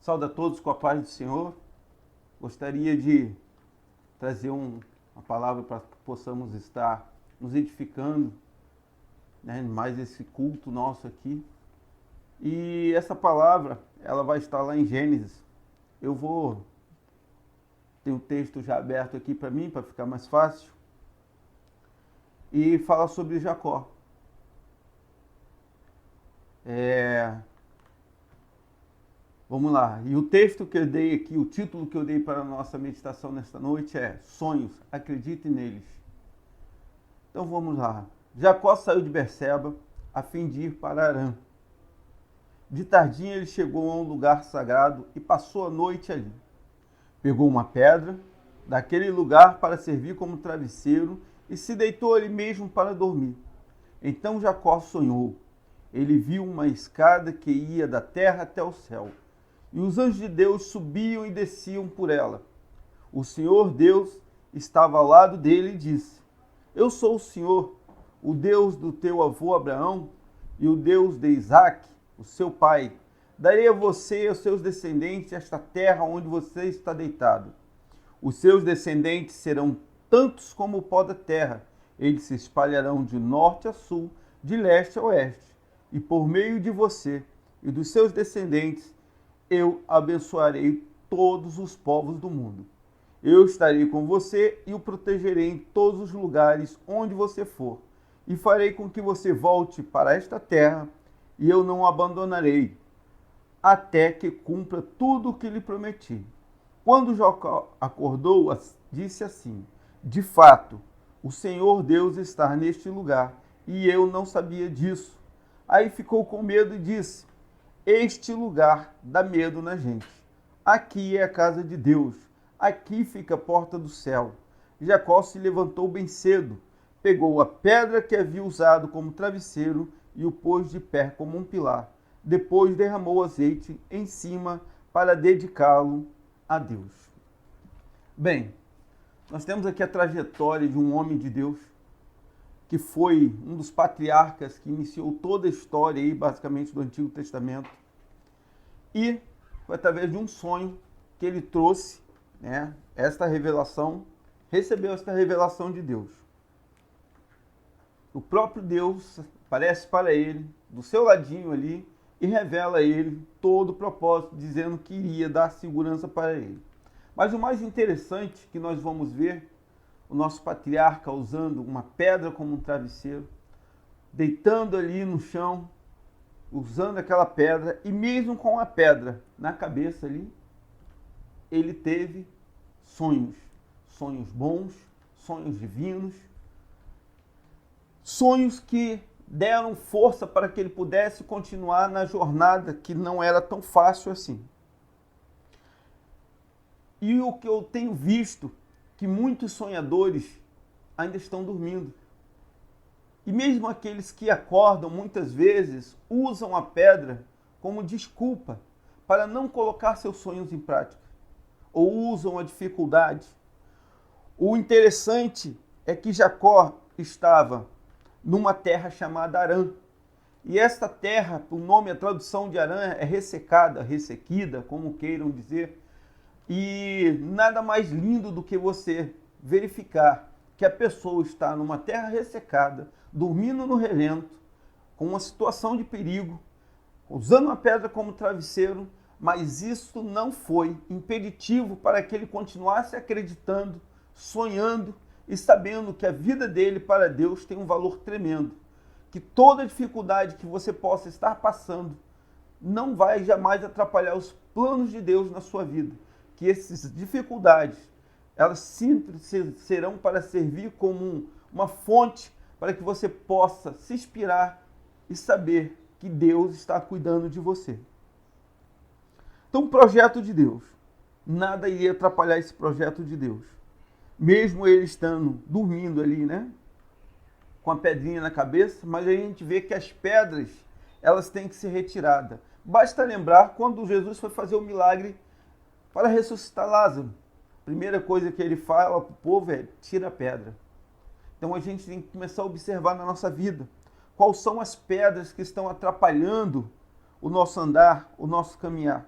Saúde a todos com a paz do Senhor. Gostaria de trazer uma palavra para que possamos estar nos edificando, né, mais esse culto nosso aqui. E essa palavra, ela vai estar lá em Gênesis. Tem um texto já aberto aqui para mim, para ficar mais fácil. E fala sobre Jacó. Vamos lá. E o texto que eu dei aqui, o título que eu dei para a nossa meditação nesta noite é Sonhos, acredite neles. Então vamos lá. Jacó saiu de Berseba a fim de ir para Harã. De tardinha ele chegou a um lugar sagrado e passou a noite ali. Pegou uma pedra daquele lugar para servir como travesseiro e se deitou ali mesmo para dormir. Então Jacó sonhou. Ele viu uma escada que ia da terra até o céu. E os anjos de Deus subiam e desciam por ela. O Senhor Deus estava ao lado dele e disse: Eu sou o Senhor, o Deus do teu avô Abraão e o Deus de Isaque, o seu pai. Darei a você e aos seus descendentes esta terra onde você está deitado. Os seus descendentes serão tantos como o pó da terra. Eles se espalharão de norte a sul, de leste a oeste. E por meio de você e dos seus descendentes, eu abençoarei todos os povos do mundo. Eu estarei com você e o protegerei em todos os lugares onde você for. E farei com que você volte para esta terra, e eu não o abandonarei, até que cumpra tudo o que lhe prometi. Quando Jacó acordou, disse assim: De fato, o Senhor Deus está neste lugar, e eu não sabia disso. Aí ficou com medo e disse: Este lugar dá medo na gente. Aqui é a casa de Deus. Aqui fica a porta do céu. Jacó se levantou bem cedo, pegou a pedra que havia usado como travesseiro e o pôs de pé como um pilar. Depois derramou azeite em cima para dedicá-lo a Deus. Bem, nós temos aqui a trajetória de um homem de Deus, que foi um dos patriarcas que iniciou toda a história aí, basicamente, do Antigo Testamento. E foi através de um sonho que ele trouxe, né, esta revelação, recebeu esta revelação de Deus. O próprio Deus aparece para ele, do seu ladinho ali, e revela a ele todo o propósito, dizendo que iria dar segurança para ele. Mas o mais interessante que nós vamos ver, o nosso patriarca usando uma pedra como um travesseiro, deitando ali no chão, usando aquela pedra, e mesmo com a pedra na cabeça ali, ele teve sonhos. Sonhos bons, sonhos divinos, sonhos que deram força para que ele pudesse continuar na jornada que não era tão fácil assim. E o que eu tenho visto, que muitos sonhadores ainda estão dormindo. E mesmo aqueles que acordam, muitas vezes, usam a pedra como desculpa para não colocar seus sonhos em prática. Ou usam a dificuldade. O interessante é que Jacó estava numa terra chamada Harã. E esta terra, o nome, a tradução de Harã é ressecada, ressequida, como queiram dizer. E nada mais lindo do que você verificar que a pessoa está numa terra ressecada, dormindo no relento, com uma situação de perigo, usando a pedra como travesseiro, mas isso não foi impeditivo para que ele continuasse acreditando, sonhando e sabendo que a vida dele para Deus tem um valor tremendo. Que toda dificuldade que você possa estar passando não vai jamais atrapalhar os planos de Deus na sua vida. Que essas dificuldades, elas sempre serão para servir como uma fonte para que você possa se inspirar e saber que Deus está cuidando de você. Então, o projeto de Deus, nada iria atrapalhar esse projeto de Deus. Mesmo ele estando dormindo ali, né, com a pedrinha na cabeça, mas a gente vê que as pedras, elas têm que ser retiradas. Basta lembrar quando Jesus foi fazer o milagre para ressuscitar Lázaro. A primeira coisa que ele fala para o povo é: tira a pedra. Então a gente tem que começar a observar na nossa vida quais são as pedras que estão atrapalhando o nosso andar, o nosso caminhar.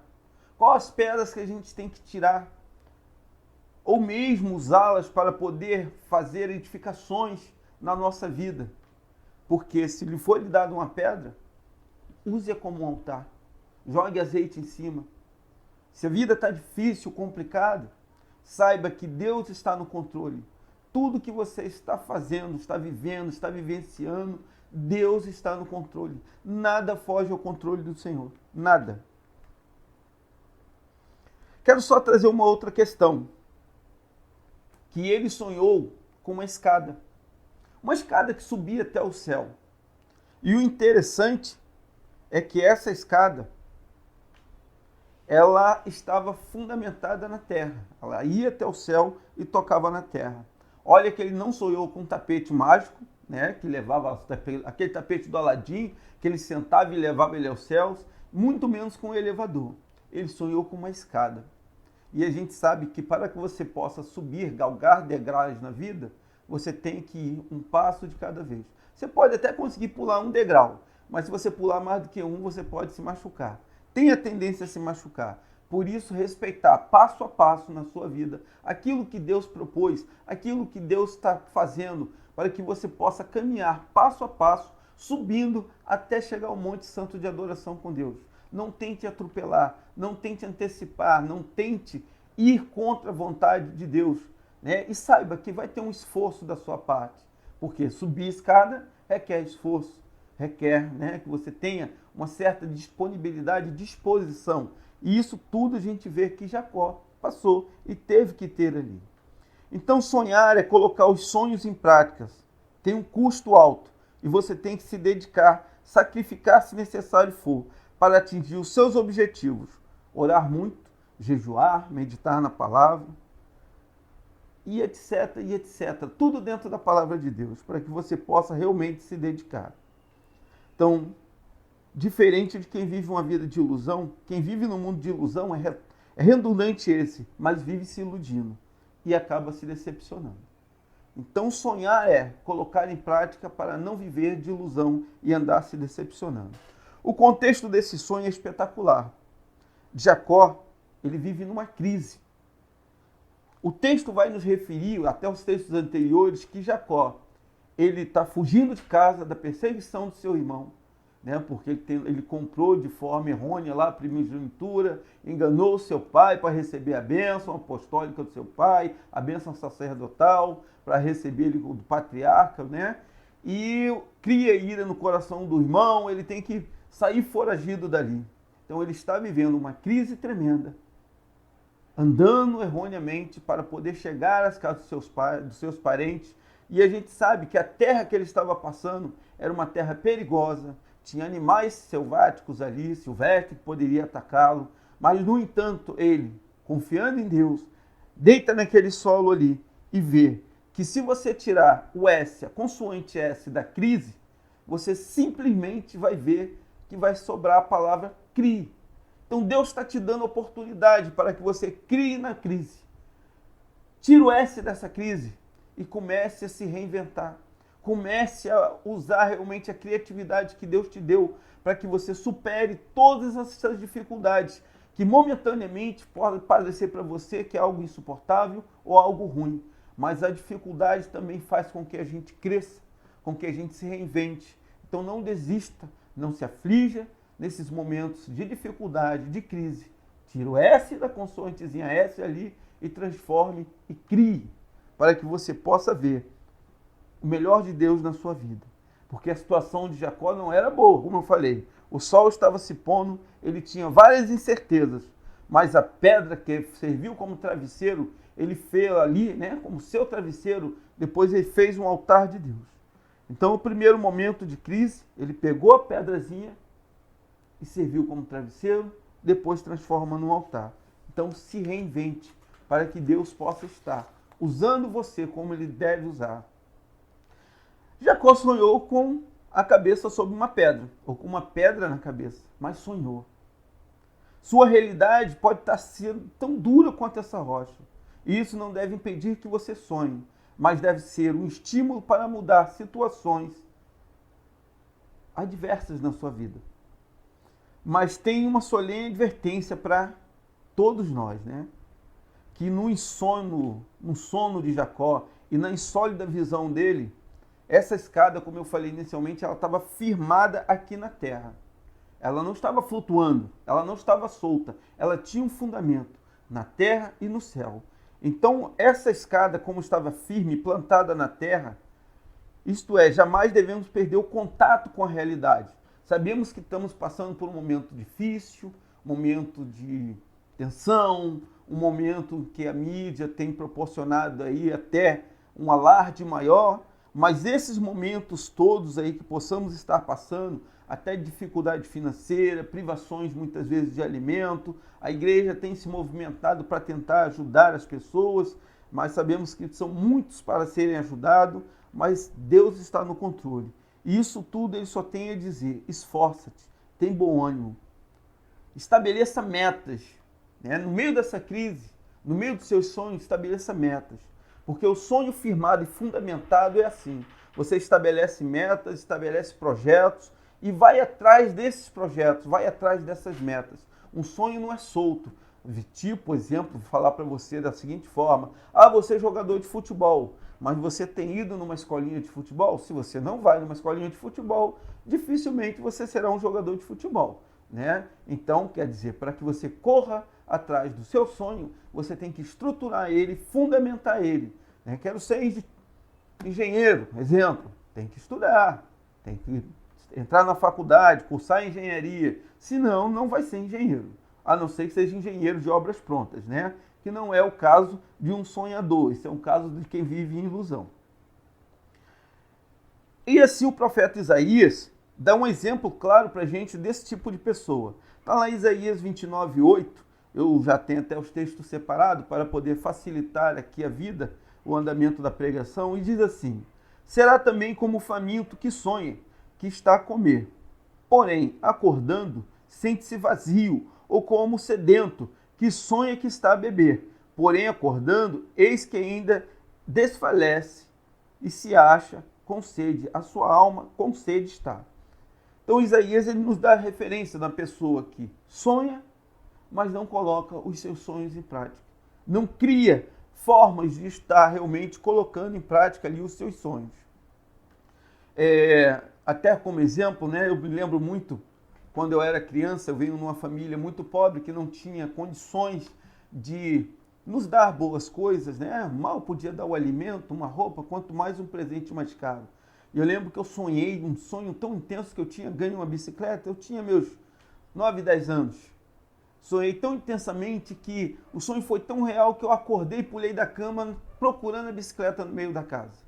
Quais as pedras que a gente tem que tirar? Ou mesmo usá-las para poder fazer edificações na nossa vida. Porque se lhe for lhe dado uma pedra, use-a como um altar. Jogue azeite em cima. Se a vida está difícil, complicada, saiba que Deus está no controle. Tudo que você está fazendo, está vivendo, está vivenciando, Deus está no controle. Nada foge ao controle do Senhor. Nada. Quero só trazer uma outra questão. Que ele sonhou com uma escada. Uma escada que subia até o céu. E o interessante é que essa escada, ela estava fundamentada na terra. Ela ia até o céu e tocava na terra. Olha que ele não sonhou com um tapete mágico, né, que levava aquele tapete do Aladim, que ele sentava e levava ele aos céus, muito menos com um elevador. Ele sonhou com uma escada. E a gente sabe que para que você possa subir, galgar degraus na vida, você tem que ir um passo de cada vez. Você pode até conseguir pular um degrau, mas se você pular mais do que um, você pode se machucar. Tem a tendência a se machucar. Por isso, respeitar passo a passo na sua vida aquilo que Deus propôs, aquilo que Deus está fazendo, para que você possa caminhar passo a passo, subindo até chegar ao Monte Santo de adoração com Deus. Não tente atropelar, não tente antecipar, não tente ir contra a vontade de Deus, né? E saiba que vai ter um esforço da sua parte, porque subir escada requer esforço, requer, né, que você tenha uma certa disponibilidade, disposição. E isso tudo a gente vê que Jacó passou e teve que ter ali. Então sonhar é colocar os sonhos em práticas. Tem um custo alto e você tem que se dedicar, sacrificar se necessário for, para atingir os seus objetivos. Orar muito, jejuar, meditar na palavra, e etc, e etc. Tudo dentro da palavra de Deus, para que você possa realmente se dedicar. Então, diferente de quem vive uma vida de ilusão, quem vive no mundo de ilusão é redundante esse, mas vive se iludindo e acaba se decepcionando. Então, sonhar é colocar em prática para não viver de ilusão e andar se decepcionando. O contexto desse sonho é espetacular. Jacó, ele vive numa crise. O texto vai nos referir, até os textos anteriores, que Jacó, ele está fugindo de casa da perseguição do seu irmão, né? Porque ele comprou de forma errônea lá a primogenitura, enganou seu pai para receber a bênção apostólica do seu pai, a bênção sacerdotal, para receber ele do patriarca, né? E cria ira no coração do irmão, ele tem que sair foragido dali. Então ele está vivendo uma crise tremenda, andando erroneamente para poder chegar às casas dos seus parentes. E a gente sabe que a terra que ele estava passando era uma terra perigosa, tinha animais selváticos ali, silvestres, que poderiam atacá-lo. Mas, no entanto, ele, confiando em Deus, deita naquele solo ali e vê que se você tirar o S, a consoante S da crise, você simplesmente vai ver que vai sobrar a palavra crie. Então Deus está te dando oportunidade para que você crie na crise. Tira o S dessa crise e comece a se reinventar. Comece a usar realmente a criatividade que Deus te deu para que você supere todas essas dificuldades que momentaneamente podem parecer para você que é algo insuportável ou algo ruim. Mas a dificuldade também faz com que a gente cresça, com que a gente se reinvente. Então não desista, não se aflija nesses momentos de dificuldade, de crise. Tira o S da consoantezinha S ali e transforme e crie, para que você possa ver o melhor de Deus na sua vida. Porque a situação de Jacó não era boa, como eu falei. O sol estava se pondo, ele tinha várias incertezas, mas a pedra que serviu como travesseiro, ele fez ali, né, como seu travesseiro, depois ele fez um altar de Deus. Então, o primeiro momento de crise, ele pegou a pedrazinha e serviu como travesseiro, depois transforma num altar. Então, se reinvente para que Deus possa estar usando você como ele deve usar. Jacó sonhou com a cabeça sobre uma pedra, ou com uma pedra na cabeça, mas sonhou. Sua realidade pode estar sendo tão dura quanto essa rocha. E isso não deve impedir que você sonhe, mas deve ser um estímulo para mudar situações adversas na sua vida. Mas tem uma solene advertência para todos nós, né? Que no sono de Jacó e na insólita visão dele, essa escada, como eu falei inicialmente, ela estava firmada aqui na terra. Ela não estava flutuando, ela não estava solta, ela tinha um fundamento na terra e no céu. Então, essa escada, como estava firme, plantada na terra, isto é, jamais devemos perder o contato com a realidade. Sabemos que estamos passando por um momento difícil, um momento de tensão, um momento que a mídia tem proporcionado aí até um alarde maior, mas esses momentos todos aí que possamos estar passando, até dificuldade financeira, privações muitas vezes de alimento, a igreja tem se movimentado para tentar ajudar as pessoas, mas sabemos que são muitos para serem ajudados, mas Deus está no controle. E isso tudo ele só tem a dizer: esforça-te, tem bom ânimo, estabeleça metas, né? No meio dessa crise, no meio dos seus sonhos, estabeleça metas. Porque o sonho firmado e fundamentado é assim: você estabelece metas, estabelece projetos e vai atrás desses projetos, vai atrás dessas metas. Um sonho não é solto. Tipo, exemplo, vou falar para você da seguinte forma: você é jogador de futebol, mas você tem ido numa escolinha de futebol? Se você não vai numa escolinha de futebol, dificilmente você será um jogador de futebol, né? Então, quer dizer, para que você corra atrás do seu sonho, você tem que estruturar ele, fundamentar ele, né? Quero ser engenheiro, exemplo, tem que estudar, tem que entrar na faculdade, cursar engenharia, senão não vai ser engenheiro, a não ser que seja engenheiro de obras prontas, né? Que não é o caso de um sonhador, esse é um caso de quem vive em ilusão. E assim o profeta Isaías dá um exemplo claro para a gente desse tipo de pessoa. Está lá em Isaías 29:8, eu já tenho até os textos separados para poder facilitar aqui a vida, o andamento da pregação, e diz assim: será também como o faminto que sonha, que está a comer, porém, acordando, sente-se vazio, ou como sedento, que sonha que está a beber, porém, acordando, eis que ainda desfalece e se acha com sede, a sua alma com sede está. Então, Isaías ele nos dá a referência da pessoa que sonha, mas não coloca os seus sonhos em prática. Não cria formas de estar realmente colocando em prática ali os seus sonhos. Até como exemplo, né, eu me lembro muito, quando eu era criança, eu venho numa família muito pobre que não tinha condições de nos dar boas coisas, né? Mal podia dar o alimento, uma roupa, quanto mais um presente mais caro. E eu lembro que eu sonhei, um sonho tão intenso que eu tinha ganho uma bicicleta, eu tinha meus 9, 10 anos. Sonhei tão intensamente que o sonho foi tão real que eu acordei e pulei da cama procurando a bicicleta no meio da casa.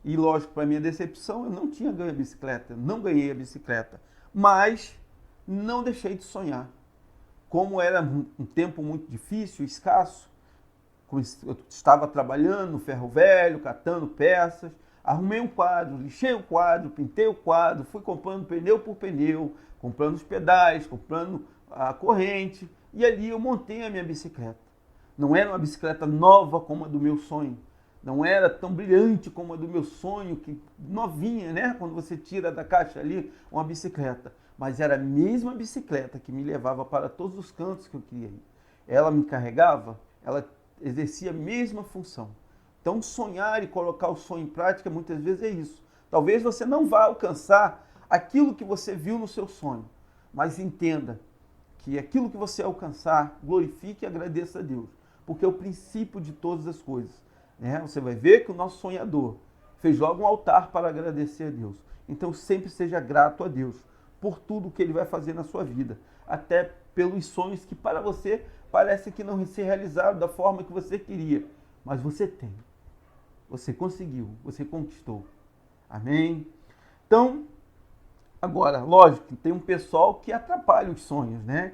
E lógico, para minha decepção, eu não tinha ganho a bicicleta, não ganhei a bicicleta, mas não deixei de sonhar. Como era um tempo muito difícil, escasso, eu estava trabalhando no ferro velho, catando peças, arrumei um quadro, lixei o quadro, pintei o quadro, fui comprando pneu por pneu, comprando os pedais, comprando a corrente, e ali eu montei a minha bicicleta. Não era uma bicicleta nova como a do meu sonho, não era tão brilhante como a do meu sonho, que novinha, né? Quando você tira da caixa ali uma bicicleta. Mas era a mesma bicicleta que me levava para todos os cantos que eu queria ir. Ela me carregava, ela exercia a mesma função. Então, sonhar e colocar o sonho em prática muitas vezes é isso. Talvez você não vá alcançar aquilo que você viu no seu sonho, mas entenda que aquilo que você alcançar, glorifique e agradeça a Deus, porque é o princípio de todas as coisas. Né? Você vai ver que o nosso sonhador fez logo um altar para agradecer a Deus. Então, sempre seja grato a Deus por tudo que Ele vai fazer na sua vida, até pelos sonhos que para você parece que não se realizaram da forma que você queria, mas você tem, você conseguiu, você conquistou. Amém? Então, agora, lógico, tem um pessoal que atrapalha os sonhos, né?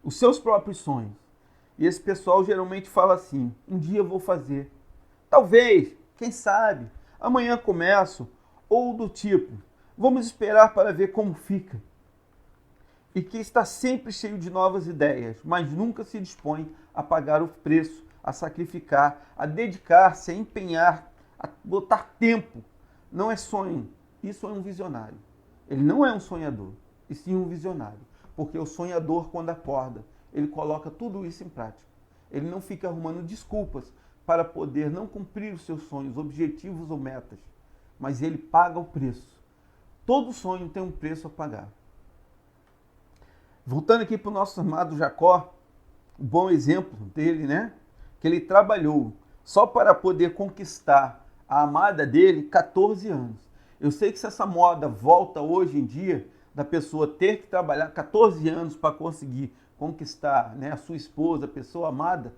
Os seus próprios sonhos. E esse pessoal geralmente fala assim: um dia eu vou fazer, talvez, quem sabe, amanhã começo, ou do tipo, vamos esperar para ver como fica. E que está sempre cheio de novas ideias, mas nunca se dispõe a pagar o preço, a sacrificar, a dedicar-se, a empenhar, a botar tempo. Não é sonho, isso é um visionário. Ele não é um sonhador, e sim um visionário. Porque o sonhador, quando acorda, ele coloca tudo isso em prática. Ele não fica arrumando desculpas para poder não cumprir os seus sonhos, objetivos ou metas, mas ele paga o preço. Todo sonho tem um preço a pagar. Voltando aqui para o nosso amado Jacó, um bom exemplo dele, né? Que ele trabalhou só para poder conquistar a amada dele 14 anos. Eu sei que se essa moda volta hoje em dia, da pessoa ter que trabalhar 14 anos para conseguir conquistar, né, a sua esposa, a pessoa amada,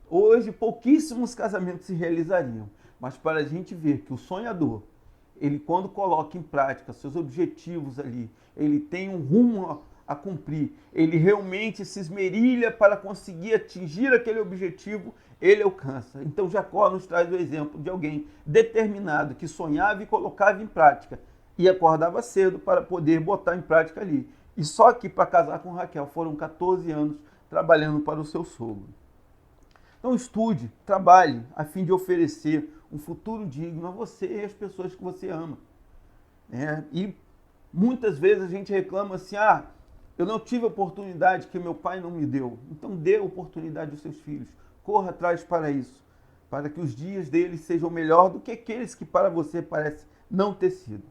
hoje pouquíssimos casamentos se realizariam. Mas para a gente ver que o sonhador, ele quando coloca em prática seus objetivos ali, ele tem um rumo a cumprir, ele realmente se esmerilha para conseguir atingir aquele objetivo, ele alcança. Então Jacó nos traz o exemplo de alguém determinado que sonhava e colocava em prática e acordava cedo para poder botar em prática ali. E só que para casar com Raquel foram 14 anos trabalhando para o seu sogro. Então estude, trabalhe a fim de oferecer um futuro digno a você e às pessoas que você ama. E muitas vezes a gente reclama assim, eu não tive a oportunidade que meu pai não me deu. Então dê a oportunidade aos seus filhos. Corra atrás para isso, para que os dias deles sejam melhor do que aqueles que para você parece não ter sido.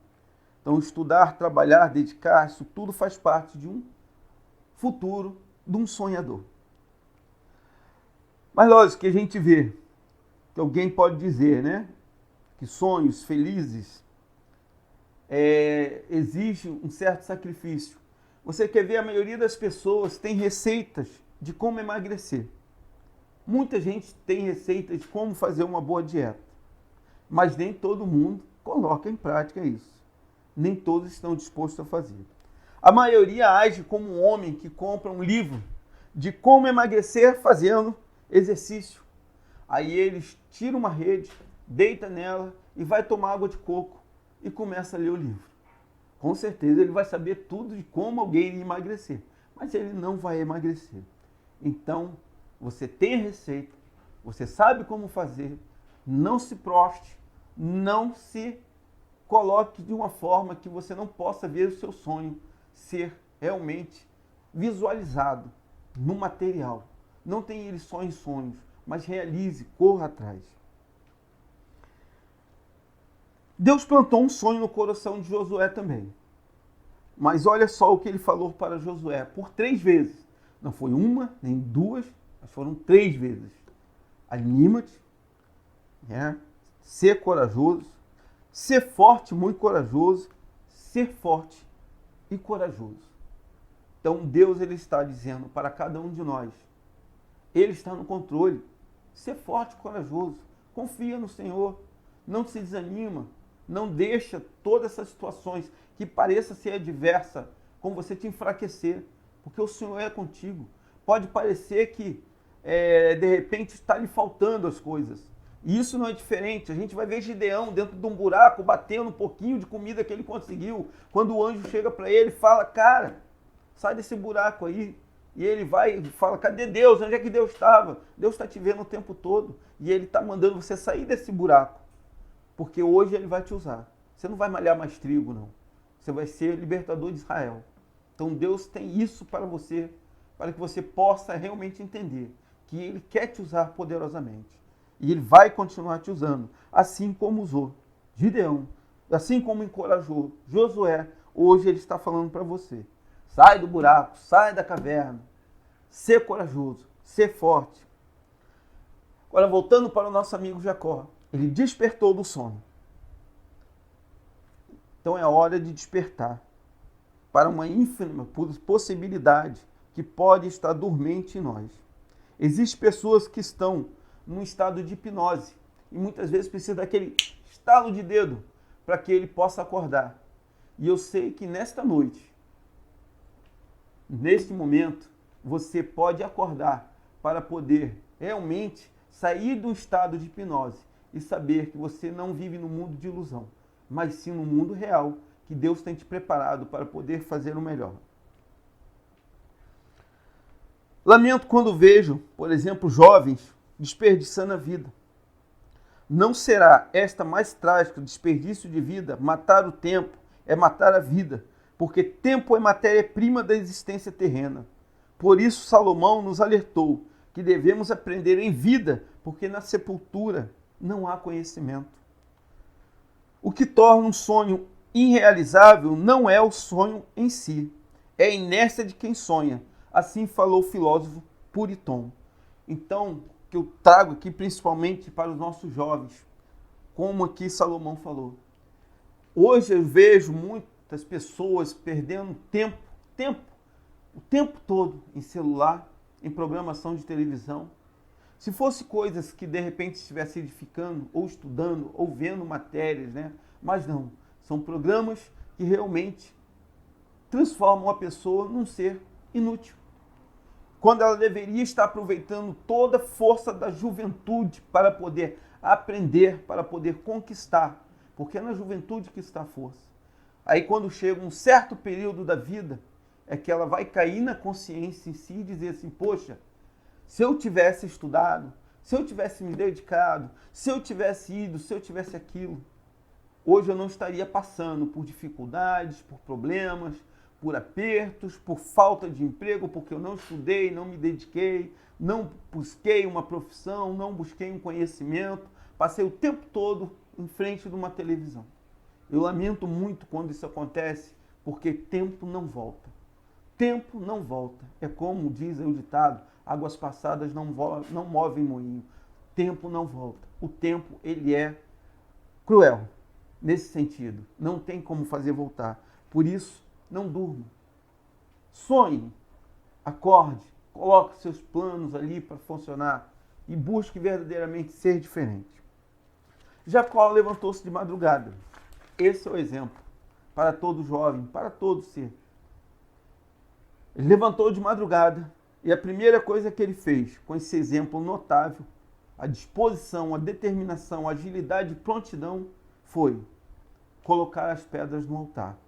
Então estudar, trabalhar, dedicar, isso tudo faz parte de um futuro, de um sonhador. Mas lógico que a gente vê, que alguém pode dizer, né, que sonhos felizes exigem um certo sacrifício. Você quer ver, a maioria das pessoas tem receitas de como emagrecer. Muita gente tem receitas de como fazer uma boa dieta, mas nem todo mundo coloca em prática isso. Nem todos estão dispostos a fazer. A maioria age como um homem que compra um livro de como emagrecer fazendo exercício. Aí eles tiram uma rede, deita nela e vai tomar água de coco e começa a ler o livro. Com certeza ele vai saber tudo de como alguém emagrecer, mas ele não vai emagrecer. Então, você tem a receita, você sabe como fazer, não se proste, não se coloque de uma forma que você não possa ver o seu sonho ser realmente visualizado no material. Não tenha ele só em sonhos, mas realize, corra atrás. Deus plantou um sonho no coração de Josué também. Mas olha só o que ele falou para Josué por 3 vezes. Não foi uma, nem 2, mas foram 3 vezes. Anima-te, ser corajoso, ser forte, muito corajoso, ser forte e corajoso. Então Deus ele está dizendo para cada um de nós, Ele está no controle. Ser forte e corajoso, confia no Senhor, não se desanima, não deixa todas essas situações que pareça ser adversa com você te enfraquecer, porque o Senhor é contigo. Pode parecer que de repente está lhe faltando as coisas. E isso não é diferente. A gente vai ver Gideão dentro de um buraco, batendo um pouquinho de comida que ele conseguiu. Quando o anjo chega para ele e fala, cara, sai desse buraco aí. E ele vai e fala, cadê Deus? Onde é que Deus estava? Deus está te vendo o tempo todo. E ele está mandando você sair desse buraco. Porque hoje ele vai te usar. Você não vai malhar mais trigo, não. Você vai ser libertador de Israel. Então Deus tem isso para você, para que você possa realmente entender que Ele quer te usar poderosamente. E Ele vai continuar te usando, assim como usou Gideão, assim como encorajou Josué. Hoje Ele está falando para você. Sai do buraco, sai da caverna. Ser corajoso, ser forte. Agora, voltando para o nosso amigo Jacó. Ele despertou do sono. Então é hora de despertar para uma ínfima possibilidade que pode estar dormente em nós. Existem pessoas que estão num estado de hipnose e muitas vezes precisa daquele estalo de dedo para que ele possa acordar. E eu sei que nesta noite, neste momento, você pode acordar para poder realmente sair do estado de hipnose e saber que você não vive no mundo de ilusão, mas sim no mundo real, que Deus tem te preparado para poder fazer o melhor. Lamento quando vejo, por exemplo, jovens desperdiçando a vida. Não será esta mais trágica desperdício de vida? Matar o tempo é matar a vida, porque tempo é matéria-prima da existência terrena. Por isso Salomão nos alertou que devemos aprender em vida, porque na sepultura não há conhecimento. O que torna um sonho irrealizável não é o sonho em si, é a inércia de quem sonha. Assim falou o filósofo Puriton. Então, que eu trago aqui principalmente para os nossos jovens, como aqui Salomão falou. Hoje eu vejo muitas pessoas perdendo o tempo todo em celular, em programação de televisão. Se fosse coisas que de repente estivesse edificando, ou estudando, ou vendo matérias, né? Mas não, são programas que realmente transformam a pessoa num ser inútil. Quando ela deveria estar aproveitando toda a força da juventude para poder aprender, para poder conquistar, porque é na juventude que está a força. Aí quando chega um certo período da vida, é que ela vai cair na consciência em si e dizer assim, poxa, se eu tivesse estudado, se eu tivesse me dedicado, se eu tivesse ido, se eu tivesse aquilo, hoje eu não estaria passando por dificuldades, por problemas, por apertos, por falta de emprego, porque eu não estudei, não me dediquei, não busquei uma profissão, não busquei um conhecimento, passei o tempo todo em frente de uma televisão. Eu lamento muito quando isso acontece, porque tempo não volta. Tempo não volta. É como diz o ditado, águas passadas não movem moinho. Tempo não volta. O tempo, ele é cruel, nesse sentido. Não tem como fazer voltar. Por isso, não durma. Sonhe, acorde, coloque seus planos ali para funcionar e busque verdadeiramente ser diferente. Jacó levantou-se de madrugada. Esse é o exemplo para todo jovem, para todo ser. Ele levantou de madrugada e a primeira coisa que ele fez, com esse exemplo notável, a disposição, a determinação, a agilidade e prontidão, foi colocar as pedras no altar.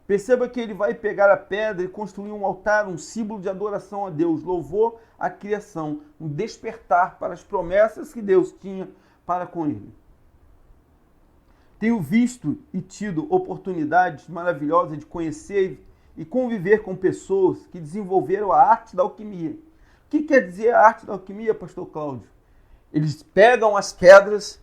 Perceba que ele vai pegar a pedra e construir um altar, um símbolo de adoração a Deus, louvor à criação, um despertar para as promessas que Deus tinha para com ele. Tenho visto e tido oportunidades maravilhosas de conhecer e conviver com pessoas que desenvolveram a arte da alquimia. O que quer dizer a arte da alquimia, pastor Cláudio? Eles pegam as pedras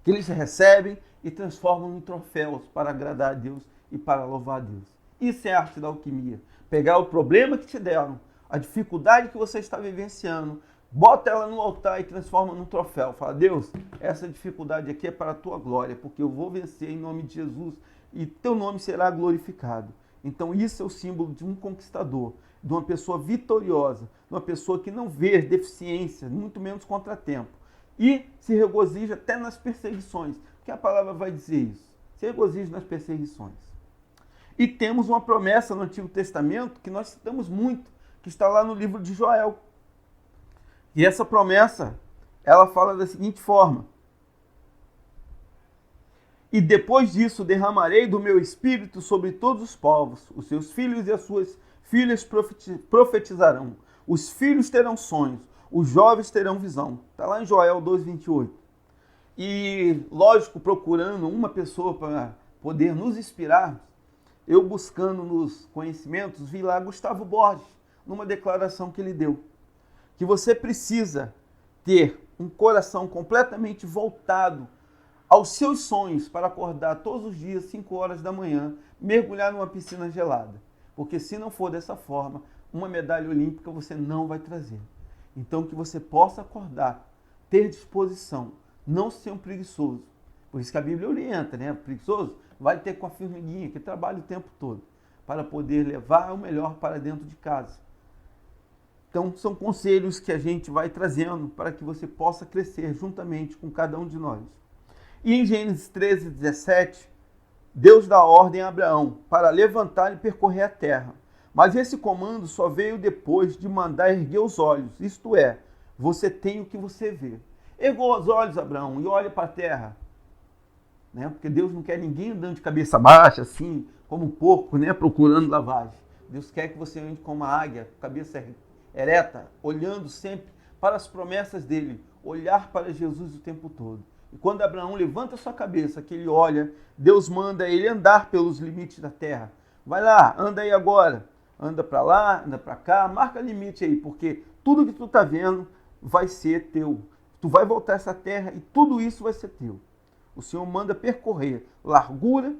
que eles recebem e transformam em troféus para agradar a Deus e para louvar a Deus. Isso é a arte da alquimia. Pegar o problema que te deram, a dificuldade que você está vivenciando, bota ela no altar e transforma num troféu. Fala, Deus, essa dificuldade aqui é para a tua glória, porque eu vou vencer em nome de Jesus e teu nome será glorificado. Então isso é o símbolo de um conquistador, de uma pessoa vitoriosa, de uma pessoa que não vê deficiência, muito menos contratempo. E se regozija até nas perseguições, porque a palavra vai dizer isso. Se regozija nas perseguições. E temos uma promessa no Antigo Testamento que nós citamos muito, que está lá no livro de Joel. E essa promessa, ela fala da seguinte forma: e depois disso derramarei do meu espírito sobre todos os povos, os seus filhos e as suas filhas profetizarão, os filhos terão sonhos, os jovens terão visão. Está lá em Joel 2,28. E, lógico, procurando uma pessoa para poder nos inspirar, eu buscando nos conhecimentos, vi lá Gustavo Borges, numa declaração que ele deu, que você precisa ter um coração completamente voltado aos seus sonhos para acordar todos os dias, 5 horas da manhã, mergulhar numa piscina gelada. Porque se não for dessa forma, uma medalha olímpica você não vai trazer. Então que você possa acordar, ter disposição, não ser um preguiçoso. Por isso que a Bíblia orienta, né? O preguiçoso vai ter com a formiguinha, que trabalha o tempo todo, para poder levar o melhor para dentro de casa. Então são conselhos que a gente vai trazendo para que você possa crescer juntamente com cada um de nós. E em Gênesis 13:17, Deus dá ordem a Abraão para levantar e percorrer a terra. Mas esse comando só veio depois de mandar erguer os olhos, isto é, você tem o que você vê. Ergou os olhos, Abraão, e olha para a terra. Né? Porque Deus não quer ninguém andando de cabeça baixa, assim, como um porco, né? Procurando lavagem. Deus quer que você ande como uma águia, cabeça ereta, olhando sempre para as promessas dele, olhar para Jesus o tempo todo. E quando Abraão levanta sua cabeça, que ele olha, Deus manda ele andar pelos limites da terra. Vai lá, anda aí agora. anda para lá, anda para cá, marca limite aí, porque tudo que tu está vendo vai ser teu. Tu vai voltar a essa terra e tudo isso vai ser teu. O Senhor manda percorrer largura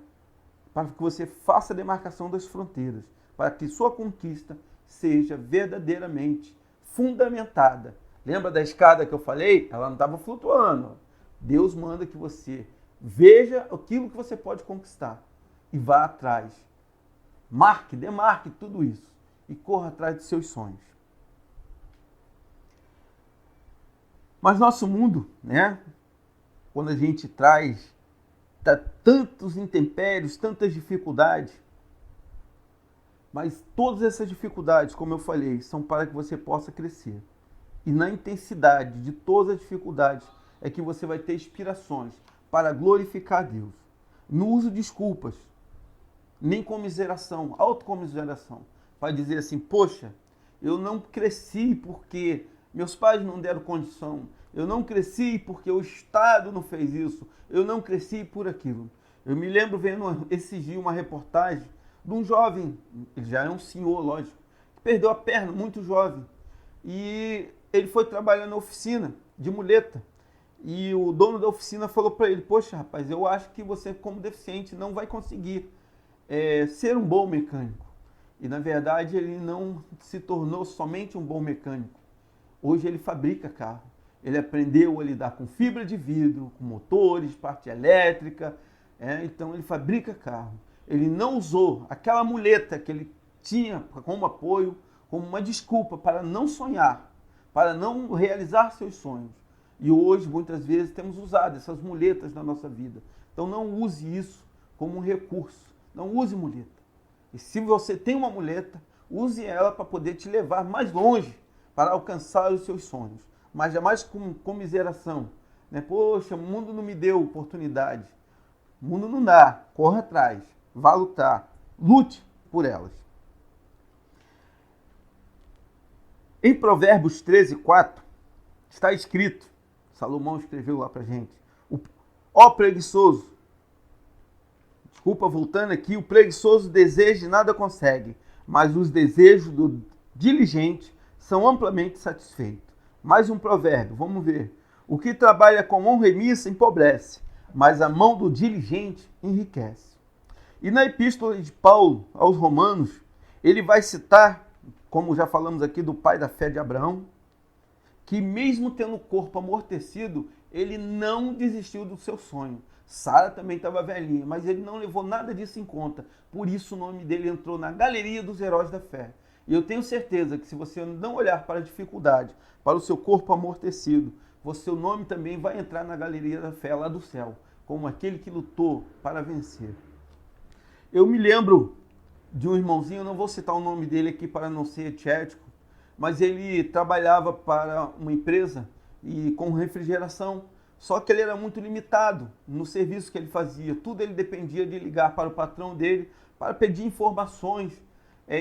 para que você faça a demarcação das fronteiras, para que sua conquista seja verdadeiramente fundamentada. Lembra da escada que eu falei? Ela não estava flutuando. Deus manda que você veja aquilo que você pode conquistar e vá atrás. Marque, demarque tudo isso e corra atrás de seus sonhos. Mas nosso mundo, né? Quando a gente traz tantos intempéries, tantas dificuldades, mas todas essas dificuldades, como eu falei, são para que você possa crescer. E na intensidade de todas as dificuldades é que você vai ter inspirações para glorificar a Deus. Não use desculpas, nem comiseração, autocomiseração, para dizer assim, poxa, eu não cresci porque meus pais não deram condição, eu não cresci porque o Estado não fez isso, eu não cresci por aquilo. Eu me lembro vendo esses dias uma reportagem de um jovem, ele já é um senhor, lógico, que perdeu a perna, muito jovem, e ele foi trabalhar na oficina de muleta, e o dono da oficina falou para ele, poxa rapaz, eu acho que você como deficiente não vai conseguir ser um bom mecânico. E na verdade ele não se tornou somente um bom mecânico. Hoje ele fabrica carro. Ele aprendeu a lidar com fibra de vidro, com motores, parte elétrica. Então ele fabrica carro. Ele não usou aquela muleta que ele tinha como apoio, como uma desculpa para não sonhar, para não realizar seus sonhos. E hoje, muitas vezes, temos usado essas muletas na nossa vida. Então não use isso como um recurso. Não use muleta. E se você tem uma muleta, use ela para poder te levar mais longe, para alcançar os seus sonhos. Mas jamais com comiseração. Né? Poxa, o mundo não me deu oportunidade. O mundo não dá. Corra atrás. Vá lutar. Lute por elas. Em Provérbios 13:4, está escrito, Salomão escreveu lá para gente, ó preguiçoso, voltando aqui, o preguiçoso deseja e nada consegue, mas os desejos do diligente são amplamente satisfeitos. Mais um provérbio, vamos ver. O que trabalha com honra e missa empobrece, mas a mão do diligente enriquece. E na epístola de Paulo aos Romanos, ele vai citar, como já falamos aqui do pai da fé de Abraão, que mesmo tendo o corpo amortecido, ele não desistiu do seu sonho. Sara também estava velhinha, mas ele não levou nada disso em conta. Por isso o nome dele entrou na galeria dos heróis da fé. E eu tenho certeza que se você não olhar para a dificuldade, para o seu corpo amortecido, o seu nome também vai entrar na galeria da fé lá do céu, como aquele que lutou para vencer. Eu me lembro de um irmãozinho, eu não vou citar o nome dele aqui para não ser antiético, mas ele trabalhava para uma empresa e com refrigeração, só que ele era muito limitado no serviço que ele fazia. Tudo ele dependia de ligar para o patrão dele para pedir informações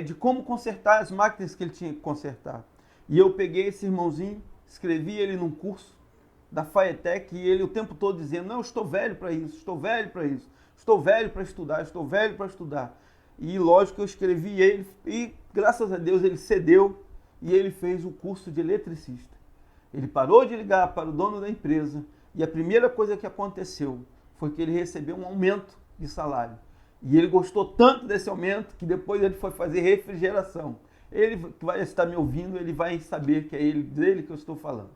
de como consertar as máquinas que ele tinha que consertar. E eu peguei esse irmãozinho, escrevi ele num curso da Faetec e ele o tempo todo dizendo, não, eu estou velho para isso, estou velho para isso, estou velho para estudar, estou velho para estudar. E lógico que eu escrevi ele e graças a Deus ele cedeu e ele fez o curso de eletricista. Ele parou de ligar para o dono da empresa e a primeira coisa que aconteceu foi que ele recebeu um aumento de salário. E ele gostou tanto desse aumento que depois ele foi fazer refrigeração. Ele que vai estar me ouvindo, ele vai saber que é dele que eu estou falando.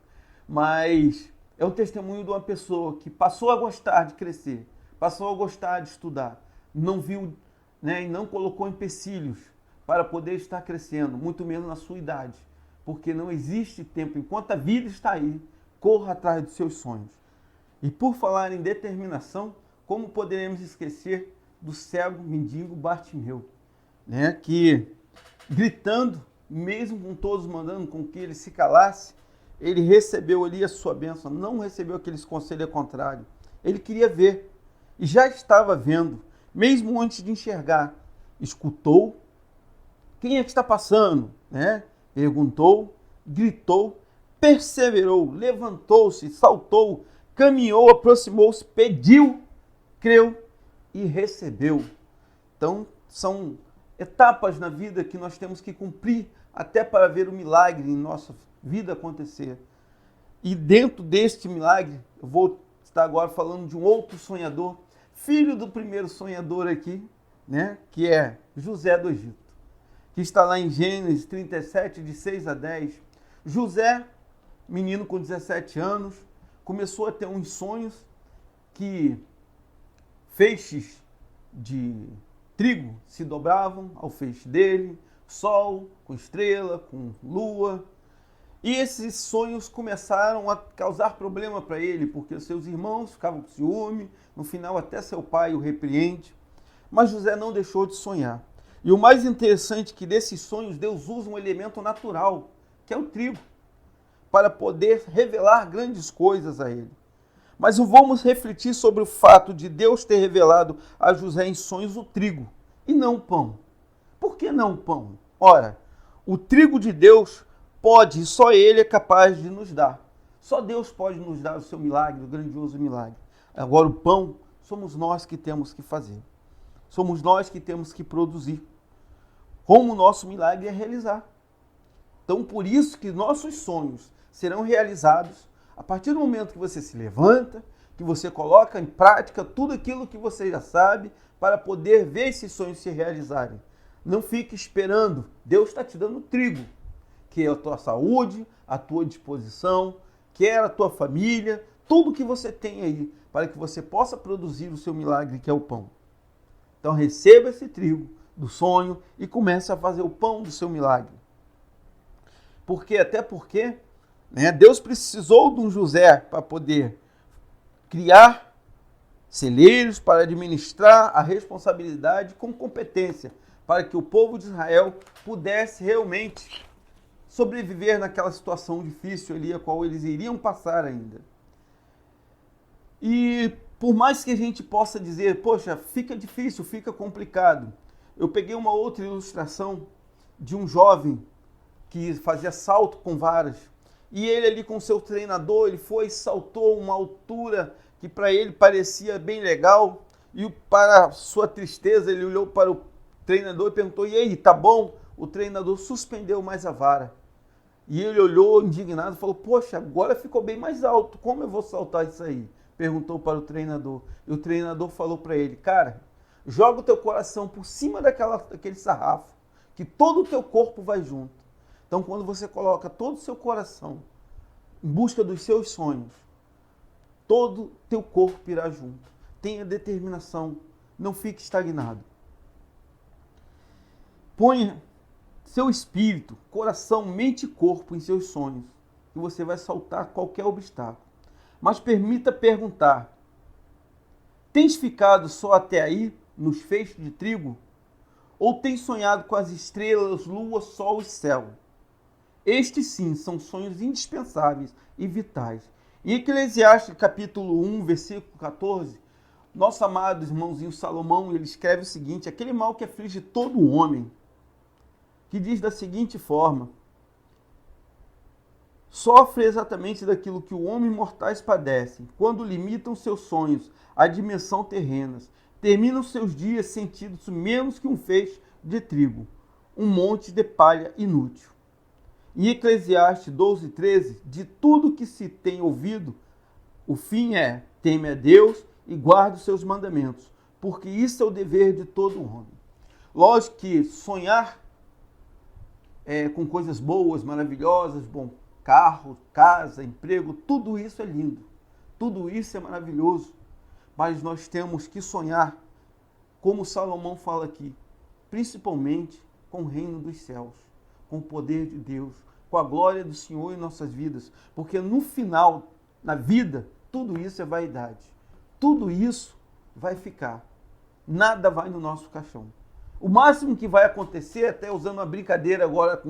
Mas é o testemunho de uma pessoa que passou a gostar de crescer, passou a gostar de estudar, não viu, né, e não colocou empecilhos para poder estar crescendo, muito menos na sua idade. Porque não existe tempo, enquanto a vida está aí, corra atrás dos seus sonhos. E por falar em determinação, como poderemos esquecer do cego mendigo Bartimeu, né, que gritando, mesmo com todos mandando com que ele se calasse, ele recebeu ali a sua bênção, não recebeu aqueles conselhos contrários. Ele queria ver, e já estava vendo, mesmo antes de enxergar. Escutou, quem é que está passando? Né? Perguntou, gritou, perseverou, levantou-se, saltou, caminhou, aproximou-se, pediu, creu e recebeu. Então, são etapas na vida que nós temos que cumprir até para ver o milagre em nossa vida acontecer. E dentro deste milagre, eu vou estar agora falando de um outro sonhador, filho do primeiro sonhador aqui, né, que é José do Egito, que está lá em Gênesis 37, de 6 a 10. José, menino com 17 anos, começou a ter uns sonhos que feixes de trigo se dobravam ao feixe dele, sol com estrela, com lua. E esses sonhos começaram a causar problema para ele, porque seus irmãos ficavam com ciúme, no final até seu pai o repreende. Mas José não deixou de sonhar. E o mais interessante é que desses sonhos Deus usa um elemento natural, que é o trigo, para poder revelar grandes coisas a ele. Mas vamos refletir sobre o fato de Deus ter revelado a José em sonhos o trigo e não o pão. Por que não o pão? Ora, o trigo de Deus pode, e só Ele é capaz de nos dar. Só Deus pode nos dar o seu milagre, o grandioso milagre. Agora o pão, somos nós que temos que fazer. Somos nós que temos que produzir. Como o nosso milagre é realizar. Então, por isso que nossos sonhos serão realizados a partir do momento que você se levanta, que você coloca em prática tudo aquilo que você já sabe para poder ver esses sonhos se realizarem. Não fique esperando. Deus está te dando trigo, que é a tua saúde, a tua disposição, que é a tua família, tudo que você tem aí, para que você possa produzir o seu milagre, que é o pão. Então receba esse trigo do sonho e comece a fazer o pão do seu milagre. Até porque Deus precisou de um José para poder criar celeiros, para administrar a responsabilidade com competência, para que o povo de Israel pudesse realmente sobreviver naquela situação difícil ali, a qual eles iriam passar ainda. E por mais que a gente possa dizer, poxa, fica difícil, fica complicado, eu peguei uma outra ilustração de um jovem que fazia salto com varas, e ele ali com seu treinador, ele foi e saltou uma altura que para ele parecia bem legal, e para sua tristeza ele olhou para o treinador e perguntou, e aí, tá bom? O treinador suspendeu mais a vara. E ele olhou indignado e falou, poxa, agora ficou bem mais alto, como eu vou saltar isso aí? Perguntou para o treinador. E o treinador falou para ele, cara, joga o teu coração por cima daquele sarrafo, que todo o teu corpo vai junto. Então, quando você coloca todo o seu coração em busca dos seus sonhos, todo o teu corpo irá junto. Tenha determinação, não fique estagnado. Ponha seu espírito, coração, mente e corpo em seus sonhos, e você vai saltar qualquer obstáculo. Mas permita perguntar, tens ficado só até aí, nos feixes de trigo? Ou tens sonhado com as estrelas, lua, sol e céu? Estes sim são sonhos indispensáveis e vitais. Em Eclesiastes capítulo 1, versículo 14, nosso amado irmãozinho Salomão, ele escreve o seguinte, aquele mal que aflige todo homem, que diz da seguinte forma, sofre exatamente daquilo que o homem mortais padecem, quando limitam seus sonhos à dimensão terrenas, terminam seus dias sentindo-se menos que um feixe de trigo, um monte de palha inútil. Em Eclesiastes 12, 13, de tudo que se tem ouvido, o fim é, teme a Deus e guarde os seus mandamentos, porque isso é o dever de todo homem. Lógico que sonhar com coisas boas, maravilhosas, bom, carro, casa, emprego, tudo isso é lindo, tudo isso é maravilhoso, mas nós temos que sonhar, como Salomão fala aqui, principalmente com o reino dos céus, com o poder de Deus, com a glória do Senhor em nossas vidas, porque no final, na vida, tudo isso é vaidade, tudo isso vai ficar, nada vai no nosso caixão. O máximo que vai acontecer, até usando uma brincadeira agora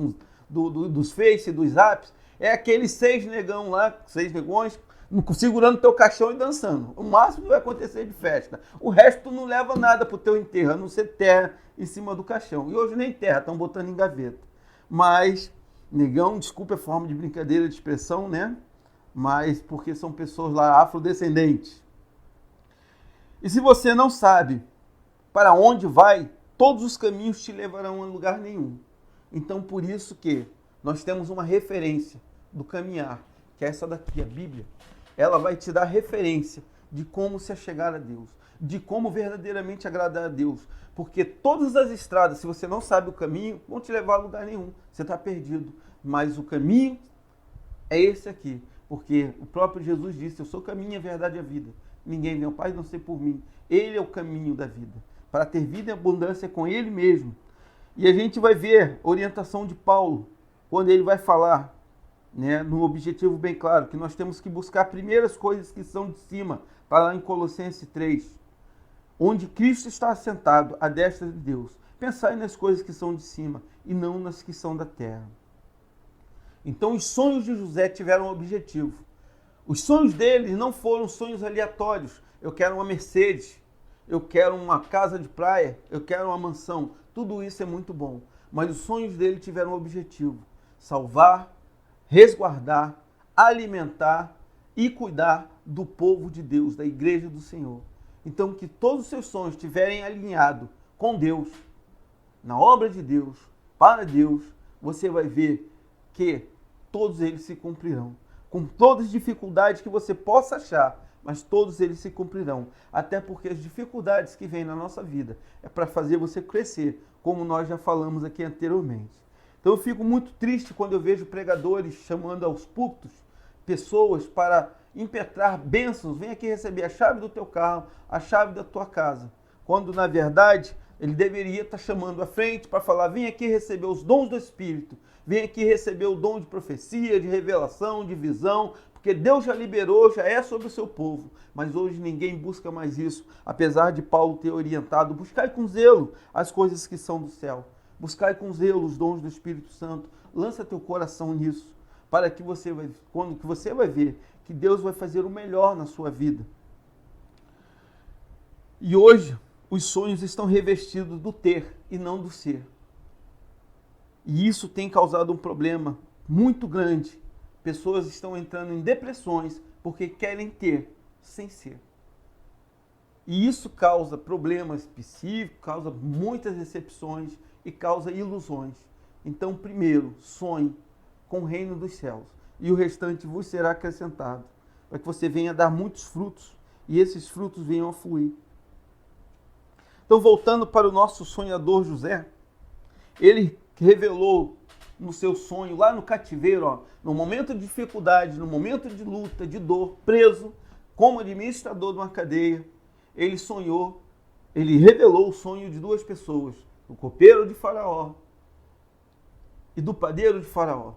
dos Face, dos Apps, é aqueles 6 negão lá, 6 negões, segurando teu caixão e dançando. O máximo que vai acontecer de festa. O resto tu não leva nada pro teu enterro, a não ser terra em cima do caixão. E hoje nem terra, estão botando em gaveta. Mas, negão, desculpa a forma de brincadeira de expressão, né? Mas porque são pessoas lá afrodescendentes. E se você não sabe para onde vai todos os caminhos te levarão a lugar nenhum. Então, por isso que nós temos uma referência do caminhar, que é essa daqui, a Bíblia. Ela vai te dar referência de como se achegar a Deus, de como verdadeiramente agradar a Deus. Porque todas as estradas, se você não sabe o caminho, vão te levar a lugar nenhum. Você está perdido. Mas o caminho é esse aqui. Porque o próprio Jesus disse, eu sou o caminho, a verdade e a vida. Ninguém vem ao Pai, não sei por mim. Ele é o caminho da vida. Para ter vida em abundância com Ele mesmo. E a gente vai ver a orientação de Paulo, quando ele vai falar, né, no objetivo bem claro, que nós temos que buscar primeiras coisas que são de cima, para lá em Colossenses 3, onde Cristo está assentado à destra de Deus. Pensai nas coisas que são de cima e não nas que são da terra. Então os sonhos de José tiveram um objetivo. Os sonhos dele não foram sonhos aleatórios. Eu quero uma Mercedes, eu quero uma casa de praia, eu quero uma mansão. Tudo isso é muito bom. Mas os sonhos dele tiveram um objetivo: salvar, resguardar, alimentar e cuidar do povo de Deus, da igreja do Senhor. Então, que todos os seus sonhos estiverem alinhados com Deus, na obra de Deus, para Deus, você vai ver que todos eles se cumprirão. Com todas as dificuldades que você possa achar, mas todos eles se cumprirão. Até porque as dificuldades que vêm na nossa vida é para fazer você crescer, como nós já falamos aqui anteriormente. Então eu fico muito triste quando eu vejo pregadores chamando aos púlpitos pessoas para impetrar bênçãos. Vem aqui receber a chave do teu carro, a chave da tua casa. Quando, na verdade, ele deveria estar chamando à frente para falar: vem aqui receber os dons do Espírito. Vem aqui receber o dom de profecia, de revelação, de visão, porque Deus já liberou, já é sobre o seu povo. Mas hoje ninguém busca mais isso, apesar de Paulo ter orientado: buscai com zelo as coisas que são do céu. Buscai com zelo os dons do Espírito Santo. Lança teu coração nisso, para que você vai, quando que você vai ver que Deus vai fazer o melhor na sua vida. E hoje os sonhos estão revestidos do ter e não do ser. E isso tem causado um problema muito grande. Pessoas estão entrando em depressões porque querem ter sem ser. E isso causa problemas específicos, causa muitas decepções e causa ilusões. Então, primeiro, sonhe com o reino dos céus e o restante vos será acrescentado, para que você venha dar muitos frutos e esses frutos venham a fluir. Então, voltando para o nosso sonhador José, ele revelou no seu sonho, lá no cativeiro, no momento de dificuldade, no momento de luta, de dor, preso, como administrador de uma cadeia, ele sonhou, ele revelou o sonho de duas pessoas, do copeiro de Faraó e do padeiro de Faraó.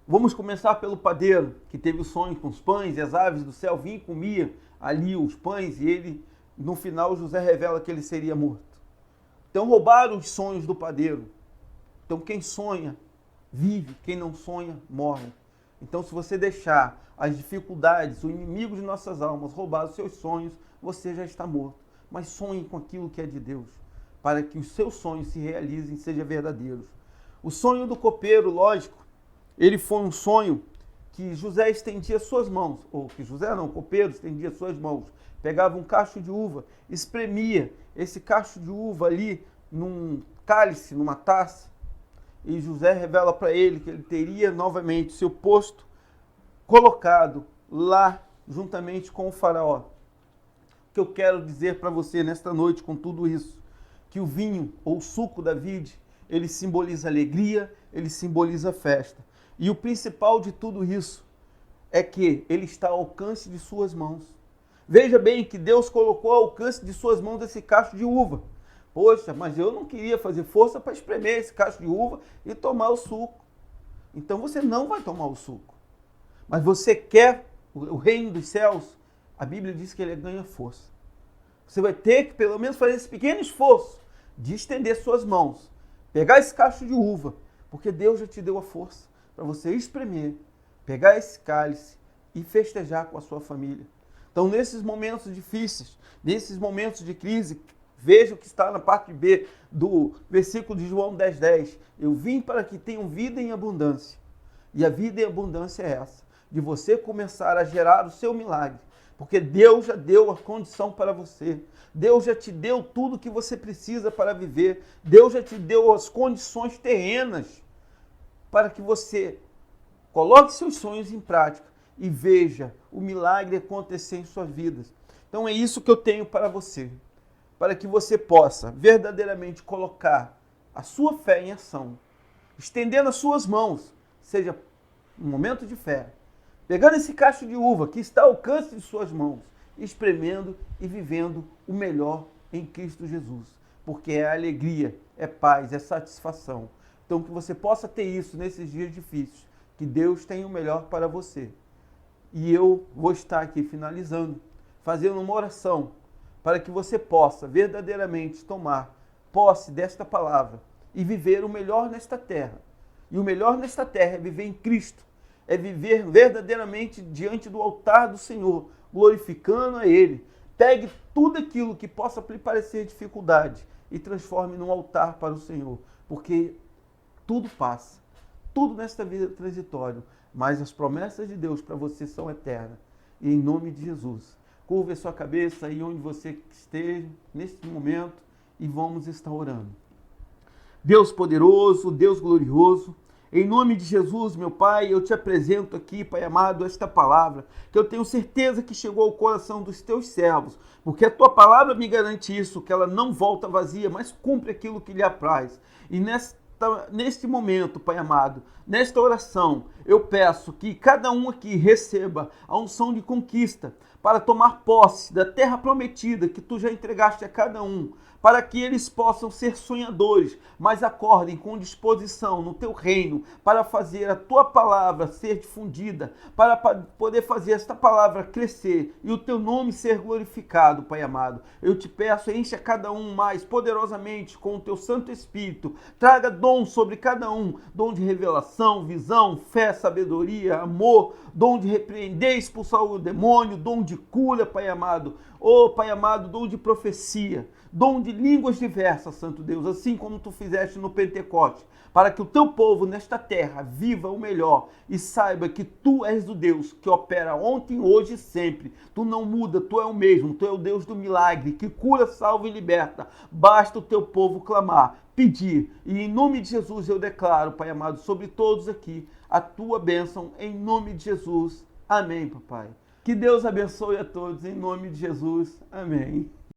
Vamos começar pelo padeiro, que teve o sonho com os pães e as aves do céu, vinha e comia ali os pães, e ele, no final, José revela que ele seria morto. Então roubaram os sonhos do padeiro. Então quem sonha, vive, quem não sonha, morre. Então se você deixar as dificuldades, o inimigo de nossas almas, roubar os seus sonhos, você já está morto. Mas sonhe com aquilo que é de Deus, para que os seus sonhos se realizem e sejam verdadeiros. O sonho do copeiro, lógico, ele foi um sonho que José estendia suas mãos, ou que José não, o copeiro estendia suas mãos, pegava um cacho de uva, espremia esse cacho de uva ali num cálice, numa taça, e José revela para ele que ele teria novamente seu posto colocado lá juntamente com o faraó. O que eu quero dizer para você nesta noite com tudo isso, que o vinho ou o suco da vide, ele simboliza alegria, ele simboliza festa. E o principal de tudo isso é que ele está ao alcance de suas mãos. Veja bem que Deus colocou ao alcance de suas mãos esse cacho de uva. Poxa, mas eu não queria fazer força para espremer esse cacho de uva e tomar o suco. Então você não vai tomar o suco. Mas você quer o reino dos céus, a Bíblia diz que ele ganha força. Você vai ter que pelo menos fazer esse pequeno esforço de estender suas mãos, pegar esse cacho de uva, porque Deus já te deu a força para você espremer, pegar esse cálice e festejar com a sua família. Então, nesses momentos difíceis, nesses momentos de crise, veja o que está na parte B do versículo de João 10:10. Eu vim para que tenham vida em abundância. E a vida em abundância é essa, de você começar a gerar o seu milagre, Porque Deus já deu a condição para você. Deus já te deu tudo que você precisa para viver. Deus já te deu as condições terrenas para que você coloque seus sonhos em prática e veja o milagre acontecer em suas vidas. Então é isso que eu tenho para você, para que você possa verdadeiramente colocar a sua fé em ação, estendendo as suas mãos, seja um momento de fé, pegando esse cacho de uva que está ao alcance de suas mãos, espremendo e vivendo o melhor em Cristo Jesus, porque é alegria, é paz, é satisfação. Então que você possa ter isso nesses dias difíceis, que Deus tem o melhor para você. E eu vou estar aqui finalizando, fazendo uma oração, para que você possa verdadeiramente tomar posse desta palavra e viver o melhor nesta terra. E o melhor nesta terra é viver em Cristo, é viver verdadeiramente diante do altar do Senhor, glorificando a Ele. Pegue tudo aquilo que possa lhe parecer dificuldade e transforme num altar para o Senhor, porque tudo passa, tudo nesta vida é transitório, mas as promessas de Deus para você são eternas. E em nome de Jesus, curva a sua cabeça aí onde você esteja neste momento e vamos estar orando. Deus poderoso, Deus glorioso, em nome de Jesus, meu Pai, eu te apresento aqui, Pai amado, esta palavra, que eu tenho certeza que chegou ao coração dos teus servos, porque a tua palavra me garante isso, que ela não volta vazia, mas cumpre aquilo que lhe apraz. E neste momento, Pai amado, nesta oração, eu peço que cada um aqui receba a unção de conquista para tomar posse da terra prometida que tu já entregaste a cada um, para que eles possam ser sonhadores, mas acordem com disposição no teu reino, para fazer a tua palavra ser difundida, para poder fazer esta palavra crescer e o teu nome ser glorificado, Pai amado. Eu te peço, encha cada um mais poderosamente com o teu Santo Espírito, traga dom sobre cada um, dom de revelação, visão, fé, sabedoria, amor, dom de repreender e expulsar o demônio, dom de cura, Pai amado. Oh, Pai amado, dom de profecia, dom de línguas diversas, Santo Deus, assim como tu fizeste no Pentecoste, para que o teu povo nesta terra viva o melhor e saiba que tu és o Deus que opera ontem, hoje e sempre. Tu não muda, tu é o mesmo, tu é o Deus do milagre, que cura, salva e liberta. Basta o teu povo clamar, pedir, e em nome de Jesus eu declaro, Pai amado, sobre todos aqui, a tua bênção, em nome de Jesus. Amém, papai. Que Deus abençoe a todos, em nome de Jesus. Amém.